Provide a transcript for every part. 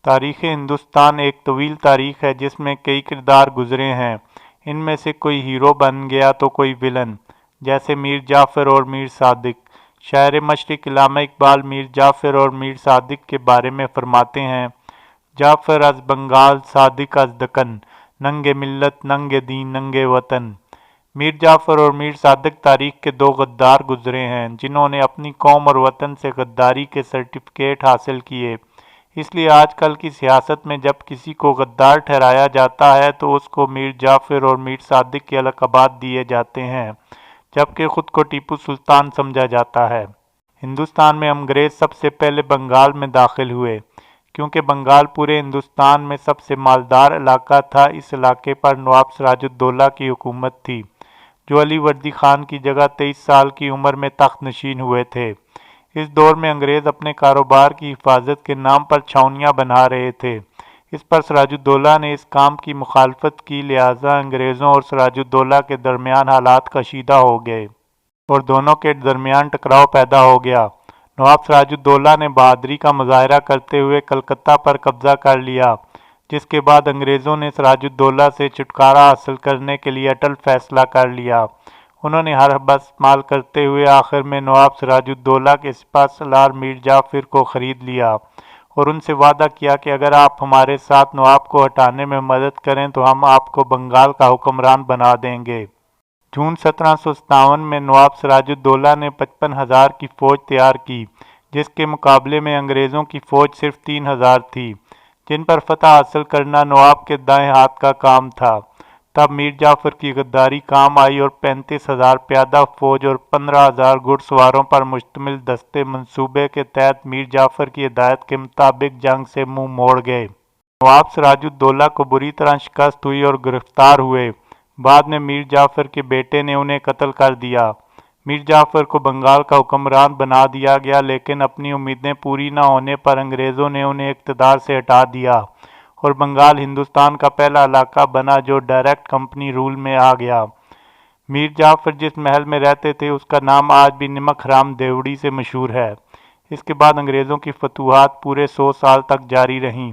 تاریخ ہندوستان ایک طویل تاریخ ہے جس میں کئی کردار گزرے ہیں۔ ان میں سے کوئی ہیرو بن گیا تو کوئی ویلن، جیسے میر جعفر اور میر صادق۔ شاعر مشرق علامہ اقبال میر جعفر اور میر صادق کے بارے میں فرماتے ہیں: جعفر از بنگال، صادق از دکن، ننگے ملت ننگے دین ننگے وطن۔ میر جعفر اور میر صادق تاریخ کے دو غدار گزرے ہیں جنہوں نے اپنی قوم اور وطن سے غداری کے سرٹیفکیٹ حاصل کیے۔ اس لیے آج کل کی سیاست میں جب کسی کو غدار ٹھہرایا جاتا ہے تو اس کو میر جعفر اور میر صادق کے القابات دیے جاتے ہیں، جبکہ خود کو ٹیپو سلطان سمجھا جاتا ہے۔ ہندوستان میں انگریز سب سے پہلے بنگال میں داخل ہوئے۔ کیونکہ بنگال پورے ہندوستان میں سب سے مالدار علاقہ تھا، اس علاقے پر نواب سراج الدولہ کی حکومت تھی، جو علی وردی خان کی جگہ 23 سال کی عمر میں تخت نشین ہوئے تھے۔ اس دور میں انگریز اپنے کاروبار کی حفاظت کے نام پر چھاؤنیاں بنا رہے تھے۔ اس پر سراج الدولہ نے اس کام کی مخالفت کی، لہٰذا انگریزوں اور سراج الدولہ کے درمیان حالات کشیدہ ہو گئے اور دونوں کے درمیان ٹکراؤ پیدا ہو گیا۔ نواب سراج الدولہ نے بہادری کا مظاہرہ کرتے ہوئے کلکتہ پر قبضہ کر لیا، جس کے بعد انگریزوں نے سراج الدولہ سے چھٹکارا حاصل کرنے کے لیے اٹل فیصلہ کر لیا۔ انہوں نے ہر بس استعمال کرتے ہوئے آخر میں نواب سراج الدولہ کے سپہ سالار میر جعفر کو خرید لیا اور ان سے وعدہ کیا کہ اگر آپ ہمارے ساتھ نواب کو ہٹانے میں مدد کریں تو ہم آپ کو بنگال کا حکمران بنا دیں گے۔ جون 1757 میں نواب سراج الدولہ نے 55,000 کی فوج تیار کی، جس کے مقابلے میں انگریزوں کی فوج صرف 3,000 تھی، جن پر فتح حاصل کرنا نواب کے دائیں ہاتھ کا کام تھا۔ تب میر جعفر کی غداری کام آئی اور 35,000 پیادہ فوج اور 15,000 گھڑ سواروں پر مشتمل دستے منصوبے کے تحت میر جعفر کی ہدایت کے مطابق جنگ سے منہ موڑ گئے۔ نواب سراج الدولہ کو بری طرح شکست ہوئی اور گرفتار ہوئے۔ بعد میں میر جعفر کے بیٹے نے انہیں قتل کر دیا۔ میر جعفر کو بنگال کا حکمران بنا دیا گیا، لیکن اپنی امیدیں پوری نہ ہونے پر انگریزوں نے انہیں اقتدار سے ہٹا دیا اور بنگال ہندوستان کا پہلا علاقہ بنا جو ڈائریکٹ کمپنی رول میں آ گیا۔ میر جعفر جس محل میں رہتے تھے اس کا نام آج بھی نمک حرام دیوڑی سے مشہور ہے۔ اس کے بعد انگریزوں کی فتوحات پورے 100 سال تک جاری رہیں۔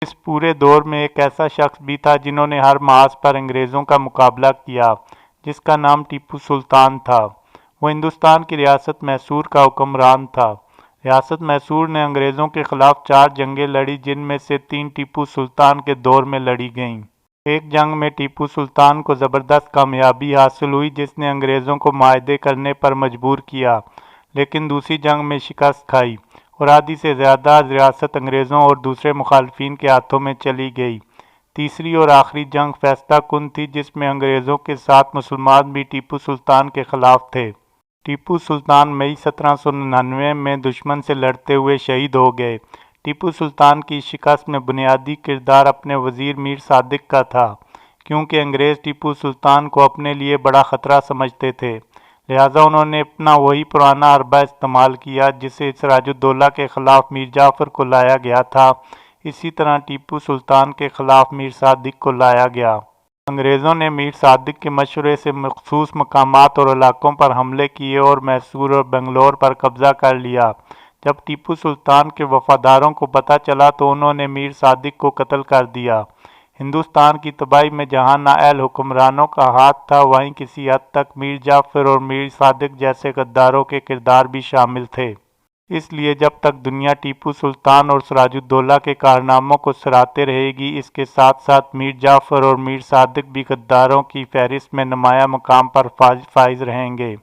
اس پورے دور میں ایک ایسا شخص بھی تھا جنہوں نے ہر محاذ پر انگریزوں کا مقابلہ کیا، جس کا نام ٹیپو سلطان تھا۔ وہ ہندوستان کی ریاست میسور کا حکمران تھا۔ ریاست میسور نے انگریزوں کے خلاف 4 جنگیں لڑی، جن میں سے 3 ٹیپو سلطان کے دور میں لڑی گئیں۔ ایک جنگ میں ٹیپو سلطان کو زبردست کامیابی حاصل ہوئی جس نے انگریزوں کو معاہدے کرنے پر مجبور کیا، لیکن دوسری جنگ میں شکست کھائی اور آدھی سے زیادہ ریاست انگریزوں اور دوسرے مخالفین کے ہاتھوں میں چلی گئی۔ تیسری اور آخری جنگ فیصلہ کن تھی جس میں انگریزوں کے ساتھ مسلمان بھی ٹیپو سلطان کے خلاف تھے۔ ٹیپو سلطان مئی 1799 میں دشمن سے لڑتے ہوئے شہید ہو گئے۔ ٹیپو سلطان کی شکست میں بنیادی کردار اپنے وزیر میر صادق کا تھا، کیونکہ انگریز ٹیپو سلطان کو اپنے لیے بڑا خطرہ سمجھتے تھے، لہٰذا انہوں نے اپنا وہی پرانا حربہ استعمال کیا جسے سراج الدولہ کے خلاف میر جعفر کو لایا گیا تھا، اسی طرح ٹیپو سلطان کے خلاف میر صادق کو لایا گیا۔ انگریزوں نے میر صادق کے مشورے سے مخصوص مقامات اور علاقوں پر حملے کیے اور میسور اور بنگلور پر قبضہ کر لیا۔ جب ٹیپو سلطان کے وفاداروں کو پتہ چلا تو انہوں نے میر صادق کو قتل کر دیا۔ ہندوستان کی تباہی میں جہاں نااہل حکمرانوں کا ہاتھ تھا، وہیں کسی حد تک میر جعفر اور میر صادق جیسے غداروں کے کردار بھی شامل تھے۔ اس لیے جب تک دنیا ٹیپو سلطان اور سراج الدولہ کے کارناموں کو سراہتے رہے گی، اس کے ساتھ ساتھ میر جعفر اور میر صادق بھی غداروں کی فہرست میں نمایاں مقام پر فائز رہیں گے۔